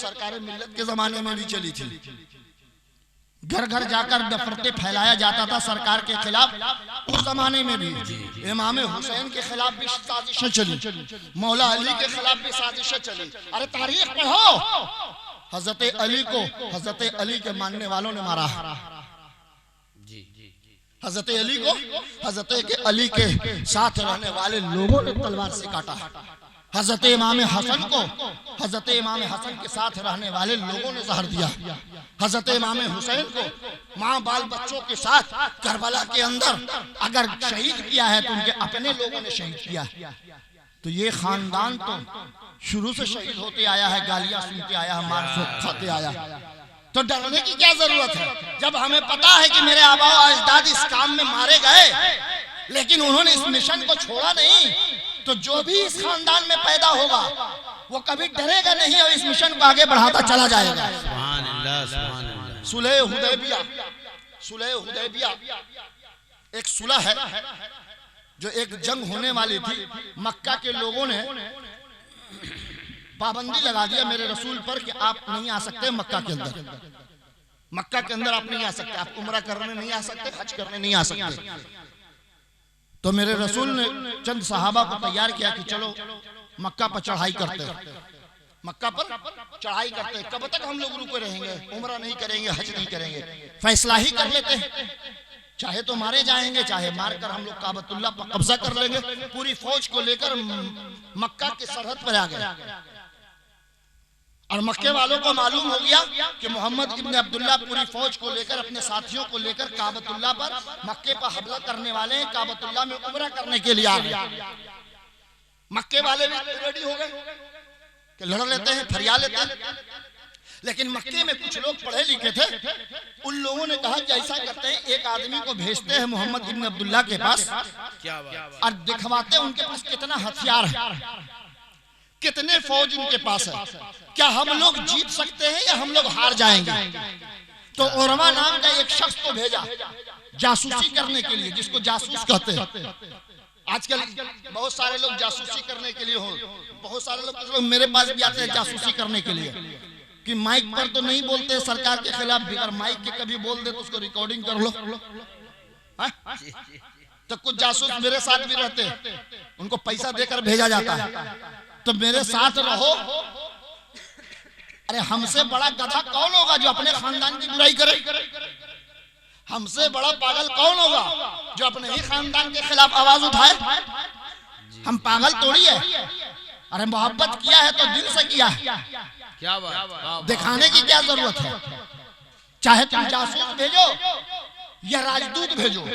सरकार मिल्लत के जमाने में भी चली थी। घर घर जाकर नफरतें फैलाया जाता था सरकार के खिलाफ। उस जमाने में भी इमाम हुसैन के खिलाफ भी साजिशें चली, मौला अली के खिलाफ भी साजिशें चली। अरे तारीख पढ़ो, हजरत अली को हजरत अली के मानने वालों ने मारा, हजरत अली को हजरत अली के साथ रहने वाले लोगों ने तलवार से काटा, हजरत इमाम हसन को हजरत इमाम हसन के साथ रहने वाले लोगों ने जहर दिया, हजरत इमाम हुसैन को माँ बाल बच्चों के साथ करबला के अंदर अगर शहीद किया है तो उनके अपने लोगों ने शहीद किया। तो ये खानदान तो शुरू से शहीद होते आया है, गालियां सुनते आया है, मार खाते आया। तो डरने की क्या जरूरत है जब हमें पता है कि मेरे आबा अजदाद इस काम में मारे गए लेकिन उन्होंने इस मिशन को छोड़ा नहीं। तो जो भी इस खानदान में पैदा होगा वो कभी डरेगा नहीं और इस मिशन को आगे बढ़ाता चला जाएगा। सुभान अल्लाह, सुभान अल्लाह। सुलह हुदैबिया एक सुलह है जो एक जंग होने वाली थी। मक्का के लोगों ने पाबंदी लगा दिया मेरे रसूल पर कि आप नहीं आ सकते मक्का के अंदर, मक्का के अंदर आप नहीं आ सकते, आप उम्रा करने नहीं आ सकते, हज करने नहीं आ सकते। तो मेरे रसूल ने चंद सहाबा को तैयार किया कि चलो मक्का पर चढ़ाई करते हैं, मक्का पर चढ़ाई करते हैं। कब तक हम लोग रुके रहेंगे, उम्रा नहीं करेंगे, हज नहीं करेंगे, फैसला ही कर लेते हैं, चाहे तो मारे जाएंगे, चाहे मारकर हम लोग काबतुल्लाह पर कब्जा कर लेंगे। पूरी फौज को लेकर मक्का के सरहद पर आ गए और मक्के वालों को मालूम हो गया कि मोहम्मद इब्न अब्दुल्ला पूरी फौज को लेकर अपने साथियों को लेकर काबतुल्लाह पर मक्के पर हमला करने वाले हैं, काबतुल्लाह में उम्रा करने के लिए आ गए। मक्के वाले भी रेडी हो गए कि लड़ लेते हैं, फरिया लेते हैं। लेकिन मक्के में कुछ लोग पढ़े लिखे थे, उन लोगों ने कहा कि ऐसा करते हैं, एक आदमी को भेजते हैं मोहम्मद इब्न अब्दुल्ला के पास और दिखवाते हैं उनके पास कितना हथियार है, कितने फौज उनके पास है, क्या हम लोग जीत सकते हैं या हम लोग हार जाएंगे। तो उरमा नाम का एक शख्स को भेजा जासूसी करने के लिए, जिसको जासूस कहते हैं। आजकल बहुत सारे लोग जासूसी करने के लिए हो, बहुत सारे लोग मेरे पास भी आते हैं जासूसी करने के लिए कि माइक पर तो नहीं बोलते सरकार के खिलाफ, बिगर माइक के कभी बोल दे तो उसको रिकॉर्डिंग कर लो। तो कुछ जासूस मेरे साथ भी रहते हैं, उनको पैसा देकर भेजा जाता है तो मेरे साथ रहो। अरे हमसे बड़ा गधा कौन होगा जो अपने खानदान की बुराई करे, हमसे बड़ा पागल कौन होगा जो अपने ही खानदान के खिलाफ आवाज उठाए। हम पागल थोड़ी है, अरे मोहब्बत किया है तो दिल से किया है, क्या बात, दिखाने की क्या जरूरत है। चाहे तुम जासूस भेजो या राजदूत भेजो,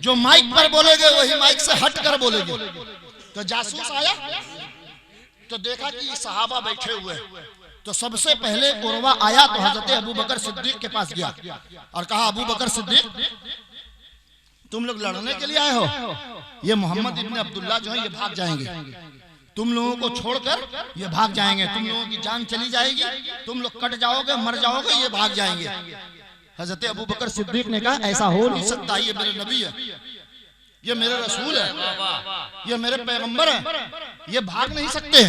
जो माइक पर बोलेगे वही माइक से हट कर बोलेगे। तो जासूस आया तो देखा कि सहाबा बैठे हुए, तो सबसे पहले उर्वा आया तो हजरत अबू बकर सिद्दीक के पास गया और कहा, अबू बकर सिद्दीक तुम लोग लड़ने के लिए आए हो, ये मोहम्मद इब्न अब्दुल्ला जो है ये भाग जाएंगे, तुम लोगों को छोड़कर ये भाग जाएंगे, तुम लोगों की जान चली जाएगी, तुम लोग कट जाओगे, मर जाओगे, ये भाग जाएंगे। हजरत अबू बकर सिद्दीक ने कहा, ऐसा हो नहीं सकता, ये मेरे नबी है, ये मेरे रसूल है, ये मेरे पैगंबर है, ये भाग नहीं सकते,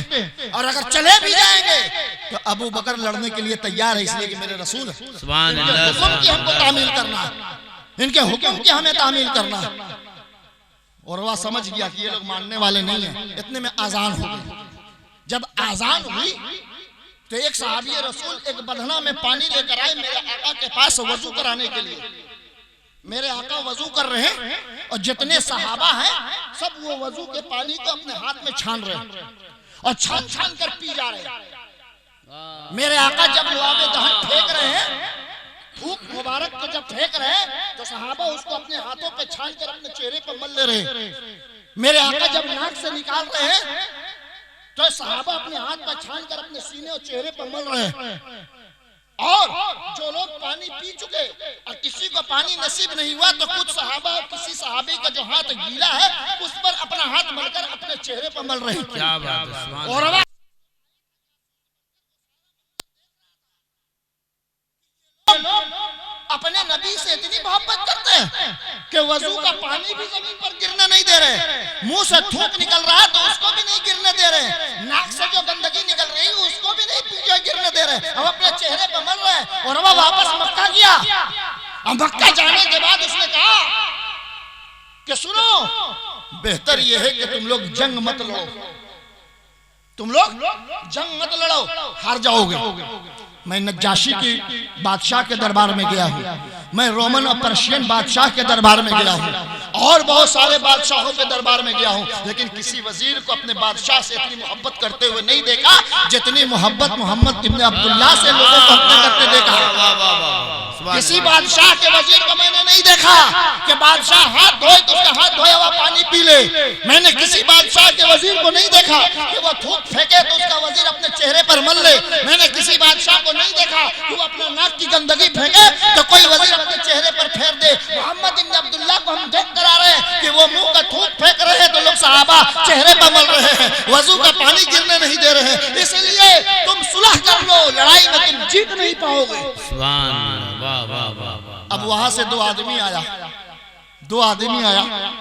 और अगर चले भी जाएंगे तो अबू बकर लड़ने के लिए तैयार है, इसलिए कि मेरे रसूल है। सुभान अल्लाह, हुक्म की हमको तामील करना है, इनके हुक्म की हमें तामील करना है। और वह समझ गया कि ये लोग मानने वाले नहीं है। इतने में आजान हो गई। जब आजान हुई तो एक सहाबी रसूल एक बधना में पानी लेकर आए मेरे आका के पास वजू कराने के लिए। मेरे आका वजू कर रहे हैं और जितने सहाबा हैं सब वो वजू के पानी को अपने हाथ में छान रहे हैं और छान छान कर पी जा रहे हैं। मेरे आका जब लुआबे दहन फेंक रहे हैं, थूक मुबारक को जब फेंक रहे हैं तो सहाबा उसको अपने हाथों पे छान कर अपने चेहरे पर मल ले रहे हैं। मेरे आका जब नाक से निकाल रहे हैं तो सहाबा अपने हाथ पर छान कर अपने सीने और चेहरे पर मल रहे हैं। और जो लोग पानी पी चुके और किसी को पानी नसीब नहीं हुआ तो कुछ सहाबा और किसी सहाबी का जो हाथ गीला है उस पर अपना हाथ मलकर अपने चेहरे पर मल रहे हैं। क्या बात है। और अपने नबी से इतनी मोहब्बत करते हैं कि वजू का पानी भी जमीन पर गिरने नहीं दे रहे, मुंह से थूक निकल रहा है तो उसको भी नहीं गिरने दे रहे, नाक से जो गंदगी निकल रही है उसको भी नहीं गिरने रहे, अब अपने चेहरे पर मल रहे, और वह वापस मक्का गया। अब मक्का जाने के बाद उसने कहा कि सुनो, बेहतर यह है कि तुम लोग जंग मत लड़ो, तुम लोग जंग मत लड़ो, हार जाओगे। मैं नज्जाशी के बादशाह के दरबार में गया हूँ, मैं रोमन और पर्शियन बादशाह के दरबार में गया हूँ, और बहुत सारे बादशाहों के दरबार में गया हूँ, लेकिन किसी वजीर को अपने बादशाह से इतनी मोहब्बत करते हुए नहीं देखा जितनी मोहब्बत मोहम्मद इब्न अब्दुल्लाह से लोगों को अपने करते देखा। किसी बादशाह के वजीर को मैंने नहीं देखा कि बादशाह हाथ धोए तो उसका हाथ धोया हुआ पानी पी ले। मैंने किसी बादशाह के वजीर को नहीं देखा कि वो थूक फेंके तो उसका वजीर अपने चेहरे पर मल ले। मैंने किसी बादशाह को नहीं देखा कि वो अपना नाक की गंदगी फेंके तो कोई वजीर अपने चेहरे पर फेर दे। मोहम्मद इब्न अब्दुल्लाह को हम देख कर आ रहे हैं कि वो मुंह का थूक फेंक रहे हैं तो लोग सहाबा चेहरे पर मल रहे हैं, वजू का पानी गिरने नहीं दे रहे हैं। इसलिए तुम सुलह कर लो, लड़ाई में तुम जीत नहीं पाओगे। अब वहां से दो आदमी आया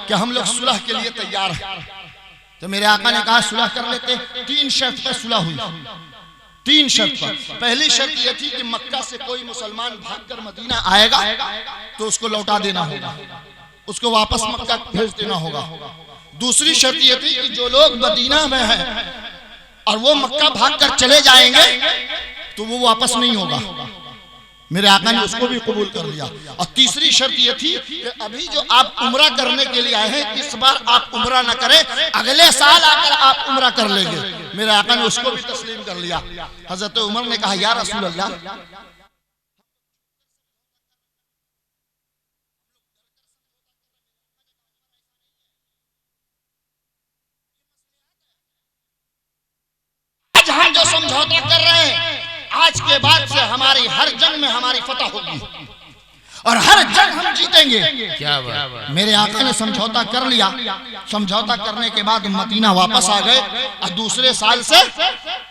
कि हम लोग सुलह के लिए तैयार हैं। तो मेरे आका ने कहा सुलह कर लेते। 3 शर्त पर सुलह हुई, 3 शर्त पर। पहली शर्त यह थी कि मक्का से कोई मुसलमान भागकर मदीना आएगा तो उसको लौटा देना होगा, उसको वापस मक्का भेज देना होगा। दूसरी शर्त यह थी कि जो लोग मदीना में हैं और वो मक्का भागकर चले जाएंगे तो वो वापस नहीं होगा। मेरे आका ने उसको भी कबूल कर लिया। और तीसरी शर्त यह थी कि अभी जो आप उम्रा करने के लिए आए हैं, इस बार आप उम्रा न करें, अगले साल आकर आप उम्रा कर लेंगे। मेरे आका ने उसको भी तस्लीम कर लिया। हजरत उमर ने कहा या रसूल अल्लाह, आज हम जो समझौता कर रहे हैं, आज के बाद से हमारी हर जंग में हमारी फतह होगी और हर जंग हम जीतेंगे। क्या बात। मेरे आका ने समझौता कर लिया। समझौता करने के बाद मदीना वापस आ गए और दूसरे साल से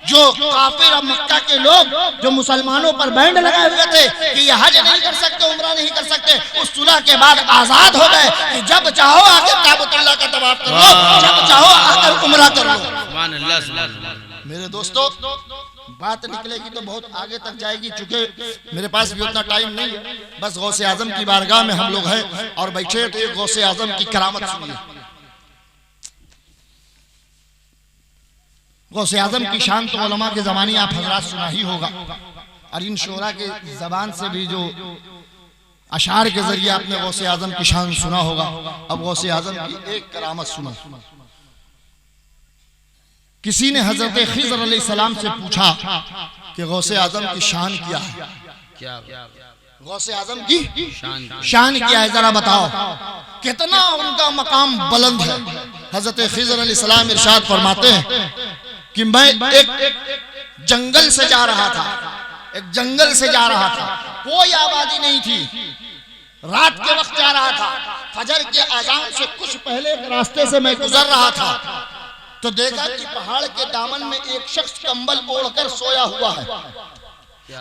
जो काफिर और मक्का के लोग जो मुसलमानों पर बैंड लगाए हुए थे कि ये हज नहीं कर सकते, उम्रा नहीं कर सकते, उस सुलह के बाद आजाद हो गए कि जब चाहो आकर काबतुल्लाह का तवाफ कर लो, जब चाहो आकर उम्रा कर लो। मेरे दोस्तों, बात निकलेगी तो बहुत आगे तक जाएगी, चूंकि मेरे पास भी उतना टाइम नहीं है। बस गौसे आजम की बारगाह में हम लोग हैं और बैठे तो एक गौसे आजम की करामत सुनिए। गौसे आजम की शान तो उलमा के ज़माने आप हजरात सुना ही होगा, और इन शोरा के ज़बान से भी जो अशार के जरिए आपने गौसे आजम की शान सुना होगा। अब गौसे आजम की एक करामत सुना। किसी ने हजरत खिज़र अलैहिस्सलाम से पूछा कि गौसे आजम की शान क्या है, गौसे आजम की शान क्या है, जरा बताओ, कितना उनका मकाम बुलंद है। हजरत खिज़र अलैहिस्सलाम इरशाद फरमाते हैं कि मैं एक जंगल से जा रहा था, एक जंगल से जा रहा था, कोई आबादी नहीं थी, रात के वक्त जा रहा था, फजर के अजान से कुछ पहले रास्ते से मैं गुजर रहा था तो देखा कि पहाड़ के दामन में एक शख्स कंबल ओढ़कर सोया हुआ है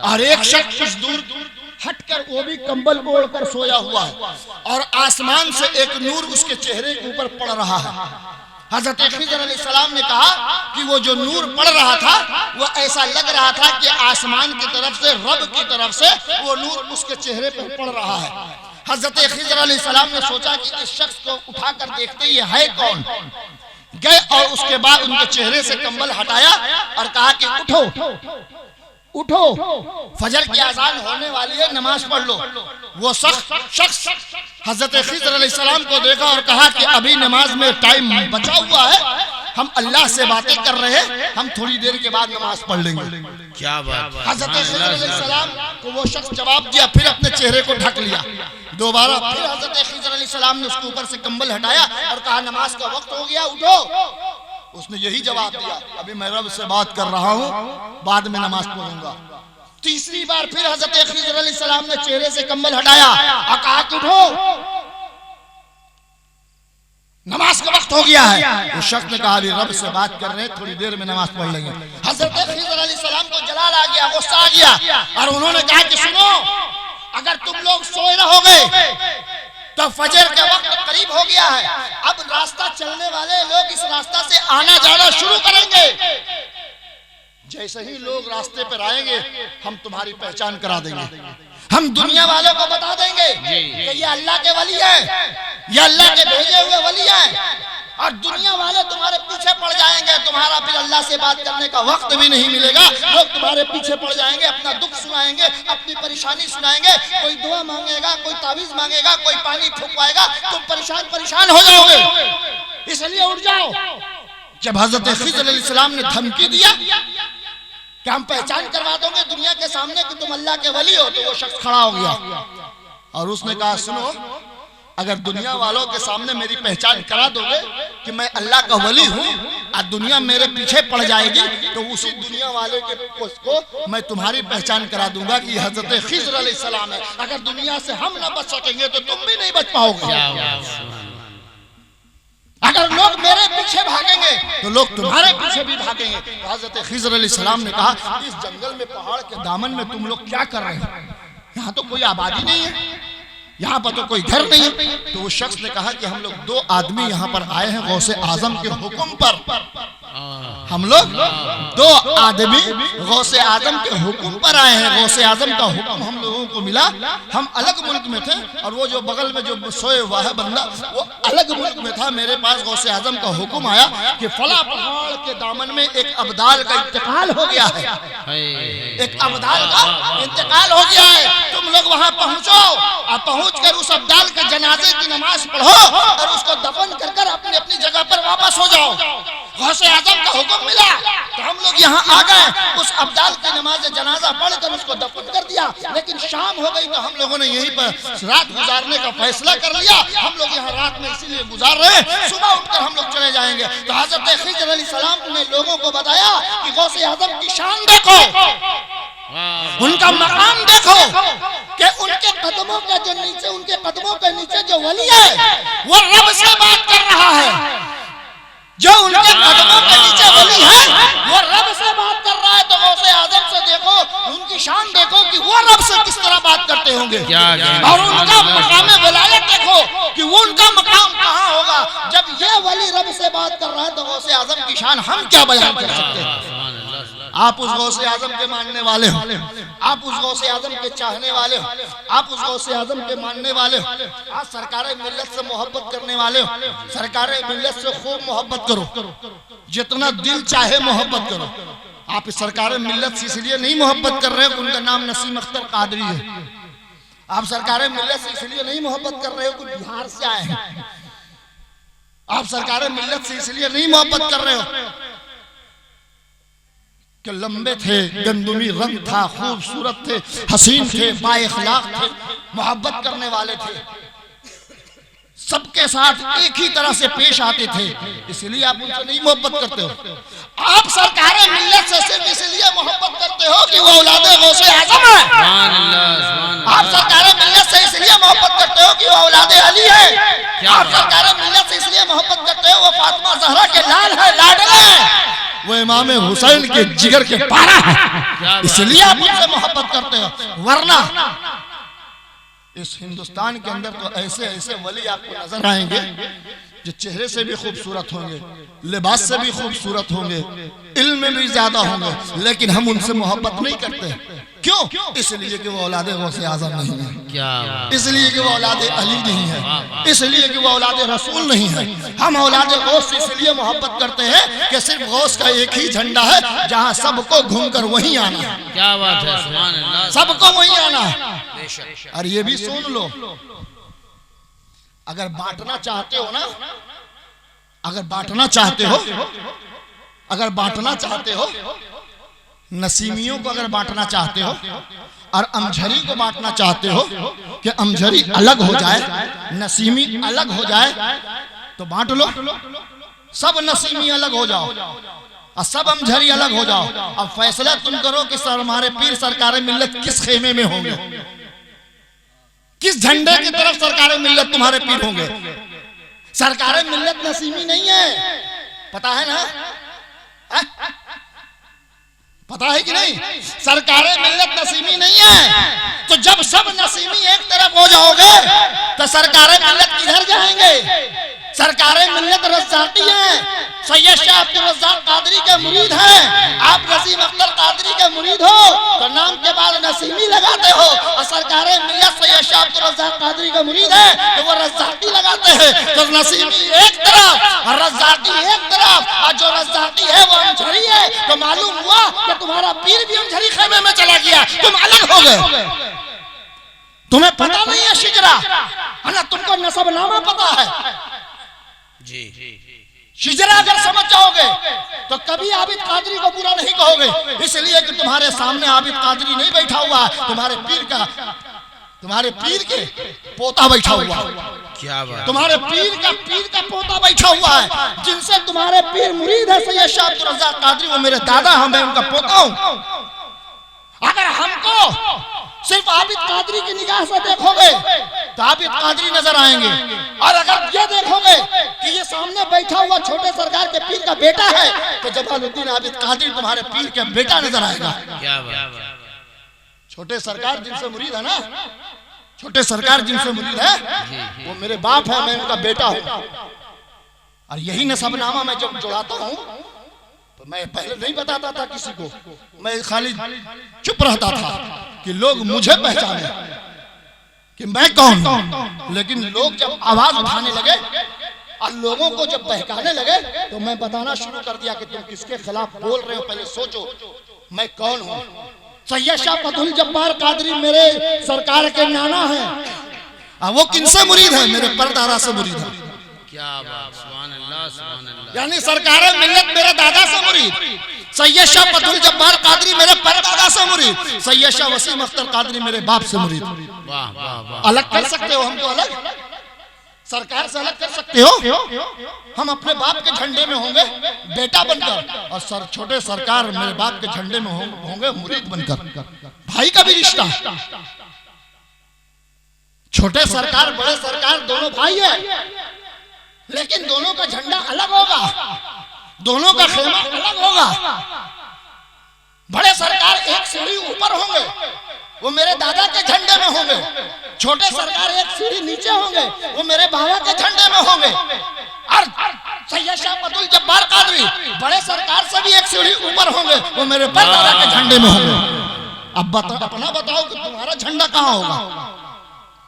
और एक शख्स कुछ दूर हटकर वो भी कंबल ओढ़कर सोया हुआ है और आसमान से एक नूर उसके चेहरे के ऊपर पड़ रहा है। हजरत खिज़र अलैहिस्सलाम ने कहा कि वो जो नूर पड़ रहा था वो ऐसा लग रहा था कि आसमान की तरफ से, रब की तरफ से वो नूर उसके चेहरे पर पड़ रहा है। हजरत खिज़र अलैहिस्सलाम ने सोचा कि इस शख्स को उठाकर देखते ये है कौन। गए और उसके बाद उनके चेहरे से कंबल हटाया और कहा कि उठो उठो, फजर की अजान होने वाली है, नमाज पढ़ लो। वो शख्स हजरत खिज़र अलैहिस्सलाम को देखा और कहा कि अभी नमाज में टाइम बचा हुआ है, हम अल्लाह से बातें कर रहे हैं, हम थोड़ी देर के बाद नमाज पढ़ लेंगे। क्या बात। हजरत खिज़र अलैहिस्सलाम को वो शख्स जवाब दिया, फिर अपने चेहरे को ढक लिया। दोबारा फिर हजरत खिज़र अलैहिस्सलाम ने उसके ऊपर से कंबल हटाया और कहा नमाज का वक्त हो गया, उठो। उसने यही जवाब दिया, अभी मैं रब से बात कर रहा हूँ, बाद में नमाज पढ़ूंगा। तीसरी बार फिर हजरत खिज़र अलैहिस्सलाम ने चेहरे से कंबल हटाया और कहा कि उठो, नमाज का वक्त हो गया है। उस शख्स ने कहा अभी रब से बात कर रहे हैं, थोड़ी देर में नमाज पढ़ लेंगे। हजरत खिज़र अलैहिस्सलाम को जलाल आ गया, गुस्सा आ गया और उन्होंने कहा कि सुनो, अगर तुम लोग सोए रहोगे तो फजर का वक्त करीब हो गया है, अब रास्ता चलने वाले लोग इस रास्ता से आना जाना शुरू करेंगे। जैसे ही लोग रास्ते पर आएंगे हम तुम्हारी पहचान करा देंगे, हम दुनिया वालों को बता देंगे कि ये अल्लाह के वली है, ये अल्लाह के भेजे हुए वली है, और दुनिया वाले तुम्हारे पीछे पड़ जाएंगे। तुम्हारा फिर अल्लाह से बात करने का वक्त भी नहीं मिलेगा, लोग तुम्हारे पीछे पड़ जाएंगे, अपना दुख सुनाएंगे, अपनी परेशानी सुनाएंगे, कोई दुआ मांगेगा, कोई तावीज मांगेगा, कोई पानी फूंकवाएगा, तुम परेशान हो जाओगे। इसलिए उठ जाओ। जब हजरत खिज़र अलैहिस्सलाम ने धमकी दिया कि हम पहचान करवा दोगे दुनिया के सामने कि तुम अल्लाह के वली हो, तो वो शख्स खड़ा हो गया और उसने कहा सुनो, अगर दुनिया वालों के सामने मेरी पहचान करा दोगे कि मैं अल्लाह का वली हूँ और दुनिया मेरे पीछे पड़ जाएगी, तो उसी दुनिया वाले के को मैं तुम्हारी पहचान करा दूंगा कि हजरत खिज़र अलैहिस्सलाम है। अगर दुनिया से हम न बच सकेंगे तो तुम भी नहीं बच पाओगे। अगर लोग मेरे पीछे भागेंगे तो लोग तुम्हारे पीछे भी भागेंगे। तो हजरत खिज़र अलैहिस्सलाम ने कहा, इस जंगल में, पहाड़ के दामन में तुम लोग क्या कर रहे हो? यहाँ तो कोई आबादी नहीं है, यहाँ पर तो कोई घर नहीं है। तो उस शख्स ने कहा कि हम लोग 2 आदमी यहाँ पर आए हैं गौसे आजम के हुक्म पर, हम लोग 2 आदमी गौसे आजम के हुक्म पर आए हैं। गौसे आजम का हुक्म हम लोगों को मिला, हम अलग मुल्क में थे और वो जो बगल में जो सोए हुआ है बंदा वो अलग मुल्क में था। मेरे पास गौसे आजम का हुक्म आया कि फला पहाड़ के दामन में एक अब्दाल का इंतकाल हो गया है, एक अब्दाल का इंतकाल हो गया है, तुम लोग वहां पहुंचो और पहुंचकर उस अब्दाल के जनाजे की नमाज पढ़ो और उसको दफन कर अपनी अपनी जगह पर वापस हो जाओ। गौसे आजम का हुक्म मिला तो हम लोग यहाँ आ गए, उस अब्दाल की नमाज जनाजा पढ़कर उसको दफन कर दिया। लेकिन शाम हो गई तो हम लोगों ने यहीं पर रात गुजारने का फैसला कर लिया। हम लोग यहाँ रात में इसीलिए गुजार रहे हैं, सुबह उठकर हम लोग चले जाएंगे। तो हजरत खिज़र अलैहिस्सलाम ने लोगों को बताया कि गौसे आजम की शान देखो, उनका मकाम देखो कि उनके कदमों के जो नीचे, उनके कदमों के नीचे जो वली है वो रब से बात कर रहा है, जो उनके कदमों के नीचे वली है वो रब से बात कर रहा है। तो गौसे आजम से देखो, उनकी शान देखो कि वो रब से किस तरह बात करते होंगे, और उनका मकाम विलायत देखो कि वो उनका मकाम कहाँ होगा। जब ये वली रब से बात कर रहा है तो गौसे आजम की शान हम क्या बयान कर सकते हैं। आप उस गौसे आजम के मानने वाले हो, आप उस गौसे आजम के चाहने वाले हो, आप उस गौसे आजम के मानने वाले हो, आप सरकार मिल्लत से मोहब्बत करने वाले हो। सरकार मिल्लत से खूब मोहब्बत करो, जितना दिल चाहे मोहब्बत करो। आप इस सरकार मिल्लत से इसलिए नहीं मोहब्बत कर रहे हो कि उनका नाम नसीम अख्तर कादरी है, आप सरकार मिल्लत से इसलिए नहीं मोहब्बत कर रहे हो कि बिहार से आए हैं, आप सरकार मिल्लत से इसलिए नहीं मोहब्बत कर रहे हो कि लंबे थे, गंदुमी रंग था, खूबसूरत थे, हसीन थे, बाइखलाक थे, मोहब्बत करने वाले थे, सबके साथ एक ही तरह से पेश आते थे, इसलिए आप उनसे नहीं मोहब्बत करते हो। आप सरकार मिल्लत से सिर्फ इसलिए मोहब्बत करते हो कि वो औलादे गौसे आजम है। आप सरकार मिल्लत से इसलिए मोहब्बत करते हो कि वो औलादे अली है। आप सरकार मिल्लत से इसलिए मोहब्बत करते हो वो फातिमा ज़हरा के लाल है, लाडले है, वो इमाम हुसैन के जिगर के पारा है, इसलिए आप उनसे मोहब्बत करते हो। वरना इस हिंदुस्तान के अंदर तो ऐसे ऐसे वली आपको नजर आएंगे जो चेहरे से भी खूबसूरत होंगे, लिबास से भी खूबसूरत होंगे, इल्म में भी ज्यादा होंगे, लेकिन हम उनसे मोहब्बत नहीं करते। क्यों? इसलिए कि वो औलादे गौसे आजम नहीं है, इसलिए कि वो औलादे अली नहीं है, इसलिए कि वो औलादे रसूल नहीं है। हम औलादे गौस से इसलिए मोहब्बत करते हैं कि सिर्फ गौस का एक ही झंडा है जहाँ सबको घूमकर वहीं आना है। क्या बात है, सुभान अल्लाह, सबको वहीं आना है। और ये भी सुन लो, अगर बांटना चाहते हो ना, अगर बांटना चाहते हो, अगर बांटना चाहते हो, नसीमियों को अगर बांटना चाहते हो और अमझरी को बांटना चाहते हो कि अमझरी अलग हो जाए, नसीमी अलग हो जाए, तो बांट लो, सब नसीमी अलग हो जाओ और सब अमझरी अलग हो जाओ। अब फैसला तुम करो कि सर हमारे पीर सरकार मिल्लत किस खेमे में होंगे, किस झंडे की तरफ सरकार मिल्लत तुम्हारे पीर होंगे। सरकार मिल्लत नसीमी नहीं है, पता है ना, पता है कि नहीं? सरकार मिल्लत नसीमी नहीं है। तो जब सब नसीमी एक तरफ हो जाओगे तो सरकार मिल्लत किधर जाएंगे? सरकारे मिल्लत रज़्ज़ाक़ी हैं, सैयद शाह अब्दुल रज़्ज़ाक़ कादरी के मुरीद हैं। आप नसीम अख्तर कादरी के मुरीद हो तो नाम के बाद नसीमी लगाते हो, और सरकारे मिल्लत सैयद शाह अब्दुल रज़्ज़ाक़ कादरी के मुरीद हैं तो वो रज़्ज़ाक़ी लगाते हैं। तो नसीमी एक तरफ और रज़्ज़ाक़ी एक तरफ, और जो रज़्ज़ाक़ी है वो अमझरी है। तो मालूम हुआ कि तुम्हारा पीर भी अमझरी खेमे में चला गया, तुम अलग हो गए। तुम्हें पता नहीं है शिजरा, है ना, तुमको नसबनामा पता है जी। शिजरा अगर समझ जाओगे तो कभी आबिद कादरी को बुरा नहीं कहोगे, इसलिए कि तुम्हारे सामने आबिद कादरी नहीं बैठा हुआ है, तुम्हारे पीर के पोता बैठा हुआ है। क्या बात, तुम्हारे पीर का पोता बैठा हुआ है, जिनसे तुम्हारे पीर मुरीद है सैयद शाह अब्दुल रज़्ज़ाक़ कादरी, वो मेरे दादा हैं, मैं उनका पोता हूं। अगर हमको सिर्फ आबिद कादरी की निगाह से देखोगे तो आबिद कादरी नजर आएंगे, और अगर ये देखोगे कि ये सामने बैठा हुआ छोटे सरकार के पीर का बेटा है तो जमालुद्दीन आबिद कादरी तुम्हारे पीर का बेटा नजर आएगा। क्या बात, छोटे सरकार जिनसे मुरीद है ना, छोटे सरकार जिनसे मुरीद है वो मेरे बाप है, मैं उनका बेटा हूं। और यही नसबनामा मैं जब जुड़ाता हूं तो मैं पहले नहीं बताता था किसी को, मैं खाली चुप रहता था कि लोग मुझे पहचाने कि मैं कौन हूं। लेकिन लोग जब आवाज उठाने लगे और लोगों को जब बहकाने लगे तो मैं बताना शुरू कर दिया कि तुम किसके खिलाफ बोल रहे हो, पहले सोचो मैं कौन हूं। सैयद शाह फतहुल जब्बार कादरी मेरे सरकार के नाना है, वो किनसे मुरीद है? मेरे परदादा से मुरीद है। क्या बात, सुभान अल्लाह, सुभान अल्लाह। यानी सरकारे मिल्लत मेरे दादा से मुरीद, सैयद शाह फतहुल जब्बार कादरी मेरे परदादा से मुरीद, सैयद शाह वसीम अख्तर कादरी मेरे बाप से मुरीद। वाह वाह वाह, अलग कर सकते हो हमको, अलग सरकार से अलग कर सकते हो? हम अपने बाप के झंडे में होंगे बेटा बनकर, और छोटे सरकार मेरे बाप के झंडे में होंगे मुरीद बनकर। भाई का भी रिश्ता, छोटे सरकार बड़े सरकार दोनों भाई है, लेकिन दोनों का झंडा अलग होगा, दोनों का खेमा अलग होगा। बड़े सरकार एक सीढ़ी ऊपर होंगे, वो मेरे दादा के झंडे में होंगे। छोटे सरकार एक सीढ़ी नीचे होंगे, वो मेरे बाबा के झंडे में होंगे। और सैयद शाह फतहुल जब्बार कादरी बड़े सरकार से भी एक सीढ़ी ऊपर होंगे, वो मेरे परदादा के झंडे में होंगे। अब अपना बताओ कि तुम्हारा झंडा कहाँ होगा?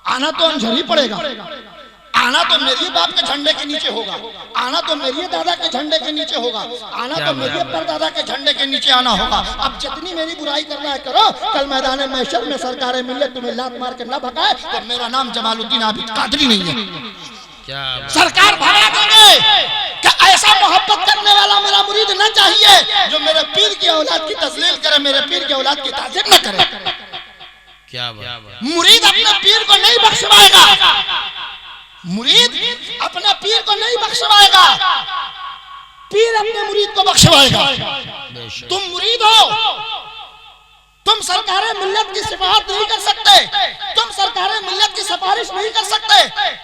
आना तो अंजरी पड़ेगा, आना तो मेरे बाप के झंडे के नीचे होगा, आना तो मेरे दादा के झंडे के नीचे होगा, आना तो मेरे परदादा के झंडे के नीचे आना होगा। अब जितनी मेरी बुराई करना है करो, कल मैदान महशर में सरकारें मिल्लत तुम्हें लात मार के न भगाए तो मेरा नाम जमालुद्दीन आबिद कादरी नहीं है। क्या सरकार भगा देंगे कि ऐसा मोहब्बत करने वाला मेरा मुरीद न चाहिए जो मेरे पीर की औलाद की तजलील करे, मेरे पीर की औलाद की ताज़ीम न करे। क्या बात, मुरीद अपने पीर को नहीं बख्शवाएगा, मुरीद अपने पीर को नहीं बख्शवाएगा, पीर अपने मुरीद को बख्शवाएगा। तुम मुरीद हो, तुम सरकारे मिल्लत की सिफारिश नहीं कर सकते, तुम सरकारे मिल्लत की सिफारिश नहीं कर सकते,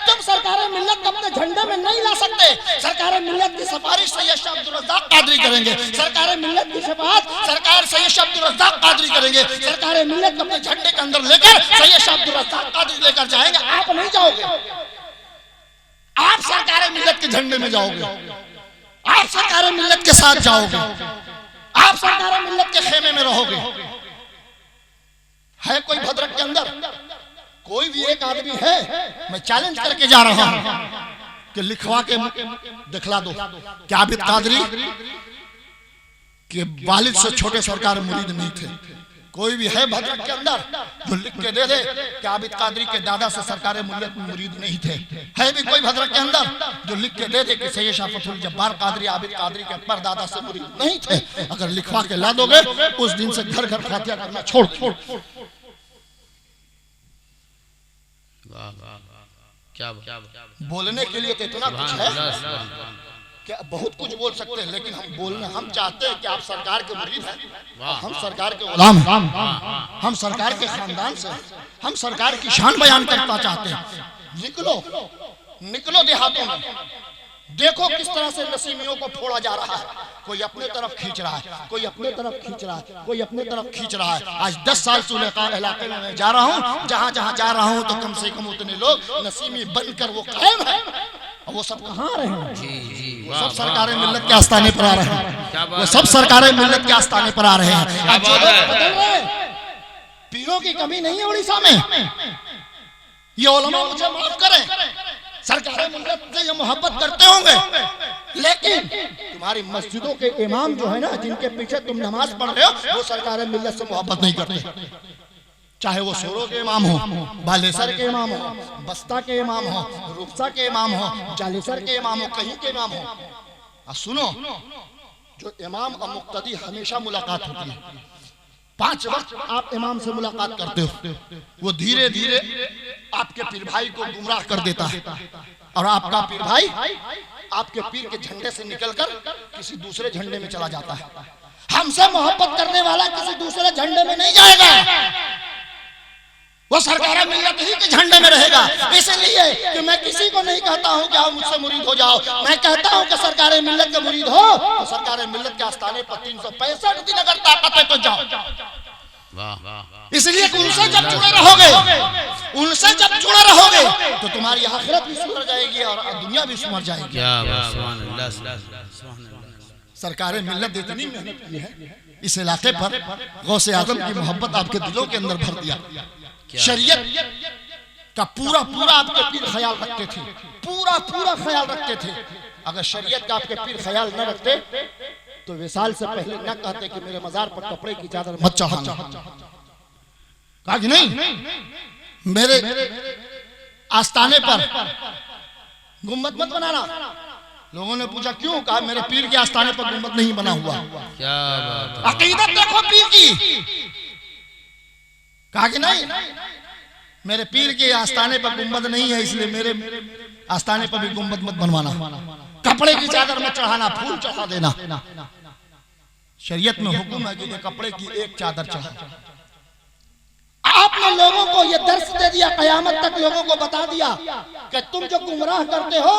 तुम सरकारे मिल्लत अपने झंडे में नहीं ला सकते। सरकारे मिल्लत की सिफारिश सैयद शाह अब्दुल रज़्ज़ाक़ कादरी करेंगे, सरकारे मिल्लत की सिफारिश सरकार सैयद शाह अब्दुल रज़्ज़ाक़ कादरी करेंगे, सरकारे मिल्लत अपने झंडे के अंदर लेकर सैयद शाह अब्दुल रज़्ज़ाक़ कादरी लेकर जाएंगे। आप नहीं जाओगे, आप सरकारे मिल्लत के झंडे में जाओगे, आप सरकारे मिल्लत के साथ जाओगे, आप सरकारे मिल्लत के खेमे में रहोगे। है कोई भद्रक के अंदर कोई भी एक आदमी है, मैं चैलेंज करके जा रहा हूं कि लिखवा के दिखला दो कि आबिद कादरी के वालिद से छोटे सरकार मुरीद नहीं थे। कोई भी है भद्रक के अंदर जो लिख के दे दे कि आबिद कादरी के दादा से सरकारे मिल्लत मुरीद नहीं थे? है भी कोई भद्रक के अंदर जो लिख के दे दे कि सैयद शाह फतहुल जब्बार कादरी आबिद कादरी के परदादा से मुरीद नहीं थे? अगर लिखवा के ला दोगे उस दिन से घर घर फातिहा करना छोड़ छोड़। क्या बोलने के लिए तो इतना कुछ है, क्या बहुत कुछ बोल सकते हैं, लेकिन हम चाहते हैं कि आप सरकार के मुरीद हैं, हम सरकार के गुलाम हैं, हम सरकार के खानदान से, हम सरकार की शान बयान करना चाहते हैं। निकलो निकलो देहातों में, देखो किस तरह से नसीमियों को फोड़ा जा रहा है। कोई अपने तरफ खींच रहा है, कोई अपने तरफ खींच रहा है, कोई अपने तरफ खींच रहा है। आज 10 साल से इलाके में मैं जा रहा हूँ, जहाँ जहाँ जा रहा हूँ तो कम से कम उतने लोग नसीमी बनकर वो कायम है, वो सब कहाँ आ रहे हैं? जी जी वो वाह सब सरकारें मिल्लत के आस्थाने पर आ रहे हैं। क्या बात वो सब सरकारें मिल्लत के आस्थाने पर आ रहे हैं। क्या आज जो बात लोग है। बदल रहे हैं, पीरों की कमी नहीं है उड़ीसा में। ये उलमा मुझे माफ करें, सरकारें मिल्लत से ये मोहब्बत करते होंगे, लेकिन तुम्हारी मस्जिदों के इमाम जो है ना, जिनके पीछे तुम नमाज पढ़ रहे हो, वो सरकारें मिल्लत से मोहब्बत नहीं करते। चाहे वो सोरो के इमाम हो, बालेसर के इमाम हो, बस्ता के इमाम हो, रुखसा के इमाम हो, जालेसर के इमाम हो, कहीं के इमाम हो। और सुनो, जो इमाम और मुक्तदी हमेशा मुलाकात होती है। 5 वक्त आप इमाम से मुलाकात करते हो, वो धीरे धीरे आपके पीर भाई को गुमराह कर देता है, और आपका पीर भाई आपके पीर के झंडे से निकलकर किसी दूसरे झंडे में चला जाता है। हमसे मोहब्बत करने वाला किसी दूसरे झंडे में नहीं जाएगा, वो सरकारें मिल्लत ही के झंडे में रहेगा। इसलिए कि मैं किसी को नहीं कहता हूं कि आप मुझसे मुरीद हो जाओ, मैं कहता हूं कि सरकारें मिल्लत के मुरीद हो तो सरकारें मिल्लत के आस्थाने पर 365 दिन अगर ताकत है तो जाओ। वाह वाह। इसलिए कि उनसे जब जुड़े रहोगे, उनसे जब जुड़े रहोगे तो तुम्हारी आखिरत भी सुधर जाएगी और दुनिया भी सुधर जाएगी। क्या बात, सुभान अल्लाह, सुभान अल्लाह। सरकारें मिल्लत इतनी मेहनत की है इस इलाके पर, गौसे आजम की मोहब्बत आपके दिलों के अंदर भर दिया। शरीयत का पूरा पूरा आपके पीर ख्याल रखते थे, पूरा पूरा ख्याल रखते थे। अगर शरीयत का आपके पीर ख्याल न रखते तो विसाल से पहले न कहते कि मेरे मजार पर कपड़े की चादर मत चढ़ाना। कहा कि नहीं, मेरे आस्थाने पर गुम्बद मत बनाना। लोगों ने पूछा क्यों? कहा मेरे पीर के आस्थाने पर गुम्बद नहीं बना हुआ। क्या बात है। अकीदत देखो पीर की। कहा कि नहीं, मेरे पीर के आस्थाने पर गुम्बद नहीं है, इसलिए मेरे आस्थाने पर भी गुम्बद मत बनवाना। कपड़े की चादर मत चढ़ाना, फूल चढ़ा देना। शरीयत में हुक्म है कि कपड़े की एक चादर चढ़ा। आपने लोगों को यह दर्स दे दिया, कयामत तक लोगों को बता दिया कि तुम जो गुमराह करते हो,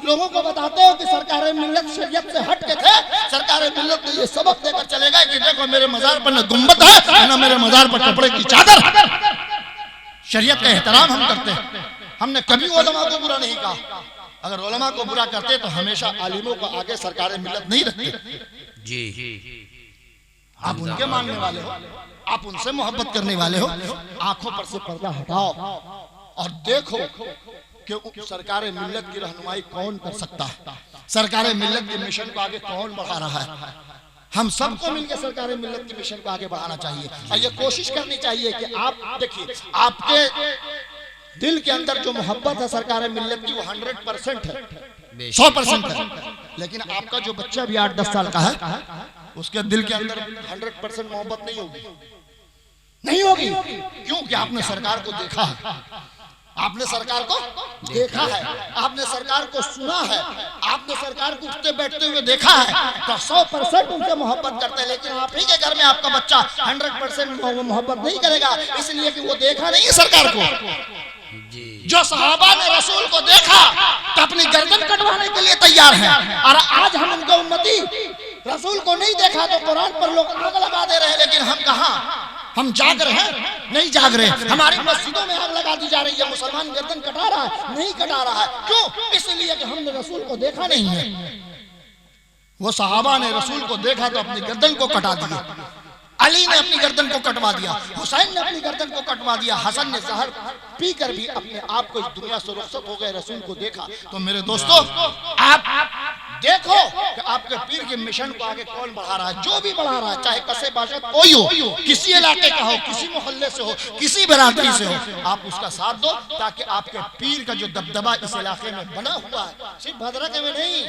लोगों को बताते हो कि सरकारें मिल्लत शरीयत से हट के थे। सरकारें मिल्लत ने ये सबक देकर चले गए कि देखो मेरे मजार पर न गुम्बद है न मेरे मजार पर कपड़े की चादर। शरीयत का एहतराम हम करते हैं, हमने कभी उलमा को बुरा नहीं कहा। अगर उलमा को बुरा करते तो हमेशा आलिमों को आगे सरकारें मिल्लत नहीं रखते। जी आप उनके मानने वाले हो, आप उनसे मोहब्बत करने वाले हो, आंखों पर से पर्दा हटाओ और देखो कि सरकारें मिल्लत की रहनुमाई कौन कर सकता है, सरकारें मिल्लत के मिशन को आगे कौन बढ़ा रहा है। हम सबको मिलकर सरकारें मिल्लत के मिशन को आगे बढ़ाना चाहिए और ये कोशिश करनी चाहिए कि आप देखिए, आपके दिल के अंदर जो मोहब्बत है सरकारें मिल्लत की वो 100% है, 100% है। लेकिन आपका जो बच्चा भी 8-10 साल का है, उसके दिल के अंदर 100% मोहब्बत नहीं होगी, नहीं होगी। क्योंकि आपने सरकार को देखा है, आपने सरकार को देखा है, आपने सरकार को सुना है, आपने सरकार को उठते बैठते हुए देखा है, तो 100% उनसे मोहब्बत करते हैं। लेकिन आप ही के घर में आपका बच्चा 100% मोहब्बत नहीं करेगा, इसलिए कि वो देखा नहीं है सरकार को। जो सहाबा ने रसूल को देखा तो अपनी गर्दन कटवाने के लिए तैयार हैं, और आज हम उनके उम्मती रसूल को नहीं देखा तो कुरान पर लोग आग लगा दे रहे हैं। लेकिन हम कहाँ, हम जाग रहे हैं? नहीं जाग रहे। हमारी मस्जिदों में आग लगा दी जा रही है, मुसलमान गर्दन कटा रहा है, नहीं कटा रहा है। क्यों? इसलिए कि हमने रसूल को देखा नहीं है। वो सहाबा ने रसूल को देखा तो अपनी गर्दन को कटा दिया, अली ने अपनी गर्दन को कटवा दिया, हुसैन ने अपनी गर्दन को कटवा दिया, हसन ने जहर पीकर भी अपने आप को इस दुनिया से रुखसत हो गए, रसूल को देखा। तो मेरे दोस्तों, आप देखो कि आपके पीर के मिशन को आगे कौन बढ़ा रहा है। जो भी बढ़ा रहा है, चाहे कसे बाशत कोई हो, किसी इलाके का हो, किसी मोहल्ले से हो, किसी बिरादरी से हो, आप उसका साथ दो ताकि आपके पीर का जो दबदबा इस इलाके में बना हुआ है, सिर्फ भद्रक में नहीं,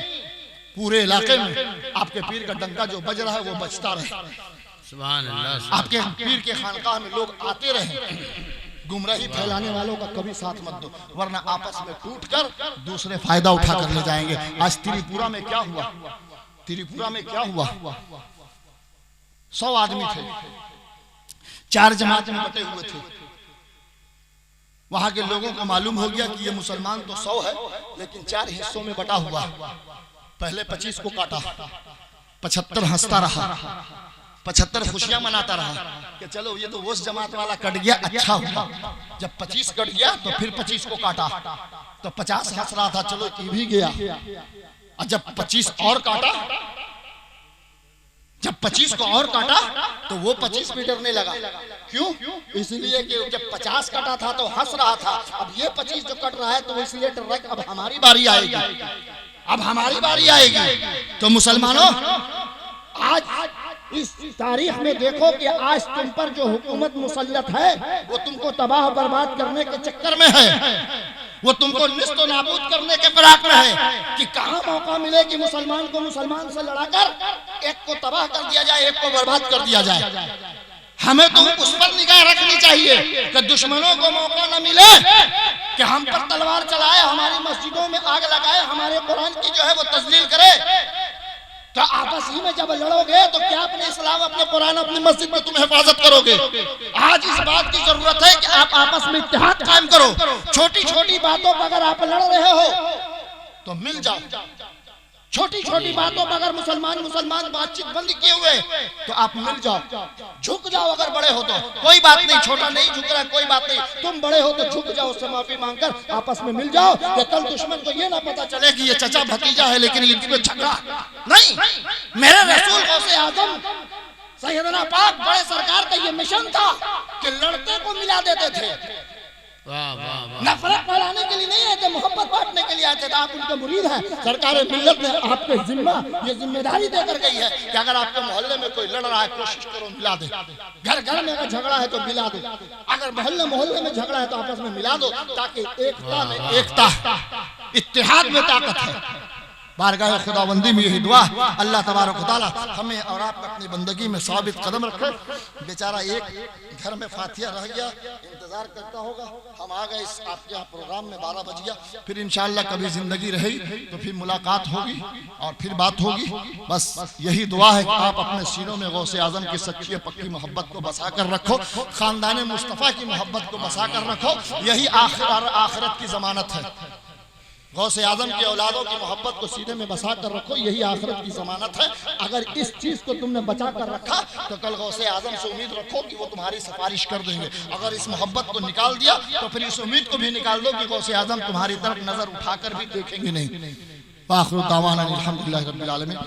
पूरे इलाके में आपके पीर का डंका जो बज रहा है वो बजता रहे। सुभान अल्लाह। आपके पीर के खानकाह में लोग आते रहे। गुमराही फैलाने वालों का कभी साथ मत दो, वरना आपस में टूटकर दूसरे फायदा उठा कर ले जाएंगे। आज त्रिपुरा में क्या हुआ, त्रिपुरा में क्या हुआ, 100 आदमी थे, 4 जमात में बटे हुए थे। वहां के लोगों को मालूम हो गया कि ये मुसलमान तो 100 है, लेकिन 4 हिस्सों में बटा हुआ। पहले 25 को काटा, 75 हंसता रहा, 75 खुशियां मनाता रहा कि चलो ये तो उस जमात वाला कट गया, अच्छा हुआ। जब 25 कट गया तो फिर 25 को काटा, तो 50 हंस रहा था, चलो ये भी गया। और जब 25 और काटा, जब 25 को और काटा तो वो 25 भी डरने लगा। क्यों? इसलिए कि जब 50 काटा था तो हंस रहा था, अब ये 25 जो कट रहा है तो इसलिए डर रहा है कि अब हमारी बारी आएगी, अब हमारी बारी आएगी। तो मुसलमानों, आज इस तारीख में देखो कि आज तुम पर जो हुकूमत मुसल्लत है वो तुमको तबाह बर्बाद करने के चक्कर में है, वो तुमको निस्तो नाबूद करने के फिराक में है कि कहाँ मौका मिले कि मुसलमान को मुसलमान से लड़ाकर एक को तबाह कर दिया जाए, एक को बर्बाद कर दिया जाए। हमें तो उस पर निगाह रखनी चाहिए कि दुश्मनों को मौका न मिले कि हम पर तलवार चलाए, हमारी मस्जिदों में आग लगाए, हमारे कुरान की जो है वो तजलील करे। तो आपस ही में जब लड़ोगे तो क्या अपने इस्लाम, अपने कुरान, अपनी मस्जिद में तुम हिफाजत करोगे? आज इस बात की जरूरत है कि आप आपस में इत्तेहाद कायम करो। छोटी छोटी बातों पर अगर आप लड़ रहे हो तो मिल जाओ। छोटी छोटी बातों पर अगर मुसलमान बातचीत बंद किए हुए तो आप मिल जाओ, झुक जाओ। अगर बड़े हो तो कोई बात नहीं, छोटा नहीं झुक रहा, कोई बात नहीं, तुम बड़े हो तो झुक जाओ, उससे माफी मांगकर आपस में मिल जाओ कि कल दुश्मन को ये ना पता चले कि ये चचा भतीजा है लेकिन इसमें झगड़ा नहीं। मेरे रसूल गौसे आजम सैयदना पाक बड़े सरकार का ये मिशन था कि लड़ते को मिला देते थे। नफरत फैलाने के लिए नहीं आए थे, मोहब्बत बांटने के लिए आए थे। आप उनके मुरीद हैं। सरकार मिल्लत ने आपके जिम्मा ये जिम्मेदारी देकर गई है कि अगर आपके मोहल्ले में कोई लड़ रहा है कोशिश करो मिला दे। घर घर में अगर झगड़ा है तो मिला दो, अगर मोहल्ले में झगड़ा है तो आपस में मिला दो, ताकि एकता में एकता, इत्तेहाद में ताकत है। बारगाह खुदाबंदी में यही दुआ, अल्लाह तबारक व तआला हमें और आपको अपनी बंदगी में साबित कदम रखे। बेचारा एक घर में फातिहा रह गया, इंतजार करता होगा। हम आ गए इस आपके यहाँ प्रोग्राम में, 12 बज गया। फिर इंशाअल्लाह कभी जिंदगी रहेगी तो फिर मुलाकात होगी और फिर बात होगी। बस यही दुआ है कि आप अपने सीनों में गौसे आजम की सच्ची पक्की मोहब्बत को बसा कर रखो, खानदान मुस्तफ़ा की मोहब्बत को बसा कर रखो। यही आखिरत की जमानत है। गौसे आजम की औलादों की मोहब्बत को सीने में बसा कर रखो, यही आखिरत की जमानत है। अगर इस चीज को तुमने बचा कर रखा तो कल गौसे आजम से उम्मीद रखो कि वो तुम्हारी सिफारिश कर देंगे। अगर इस मोहब्बत को निकाल दिया तो फिर इस उम्मीद को भी निकाल दो कि गौसे आजम तुम्हारी तरफ नजर उठाकर भी देखेंगे नहीं। आखिर दावाना अल्हम्दुलिल्लाहि रब्बिल आलमीन।